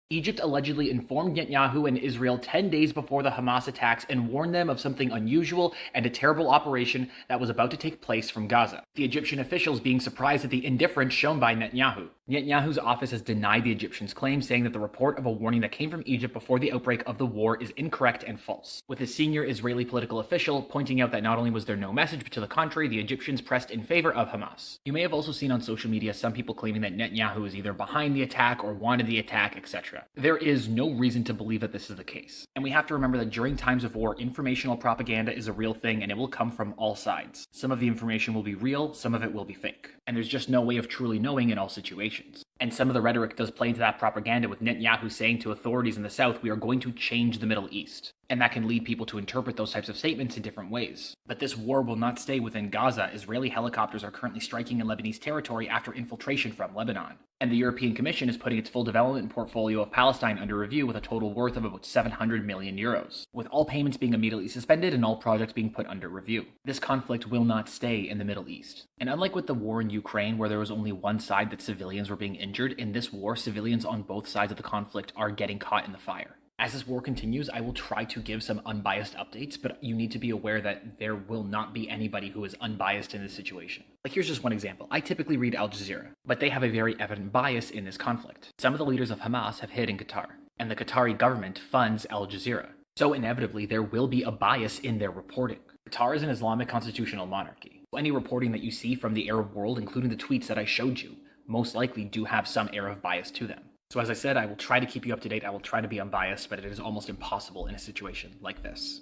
Egypt allegedly informed Netanyahu and Israel 10 days before the Hamas attacks and warned them of something unusual and a terrible operation that was about to take place from Gaza. The Egyptian officials being surprised at the indifference shown by Netanyahu. Netanyahu's office has denied the Egyptians' claim, saying that the report of a warning that came from Egypt before the outbreak of the war is incorrect and false, with a senior Israeli political official pointing out that not only was there no message, but to the contrary, the Egyptians pressed in favor of Hamas. You may have also seen on social media some people claiming that Netanyahu is either behind the attack or wanted the attack, etc. There is no reason to believe that this is the case. And we have to remember that during times of war, informational propaganda is a real thing and it will come from all sides. Some of the information will be real, some of it will be fake. And there's just no way of truly knowing in all situations. And some of the rhetoric does play into that propaganda, with Netanyahu saying to authorities in the south, we are going to change the Middle East. And that can lead people to interpret those types of statements in different ways. But this war will not stay within Gaza. Israeli helicopters are currently striking in Lebanese territory after infiltration from Lebanon. And the European Commission is putting its full development portfolio of Palestine under review with a total worth of about 700 million euros, with all payments being immediately suspended and all projects being put under review. This conflict will not stay in the Middle East. And unlike with the war in Ukraine, where there was only one side that civilians were being injured, in this war, civilians on both sides of the conflict are getting caught in the fire. As this war continues, I will try to give some unbiased updates, but you need to be aware that there will not be anybody who is unbiased in this situation. Like, here's just one example. I typically read Al Jazeera, but they have a very evident bias in this conflict. Some of the leaders of Hamas have hid in Qatar, and the Qatari government funds Al Jazeera. So inevitably, there will be a bias in their reporting. Qatar is an Islamic constitutional monarchy. Any reporting that you see from the Arab world, including the tweets that I showed you, most likely do have some air of bias to them. So as I said, I will try to keep you up to date. I will try to be unbiased, but it is almost impossible in a situation like this.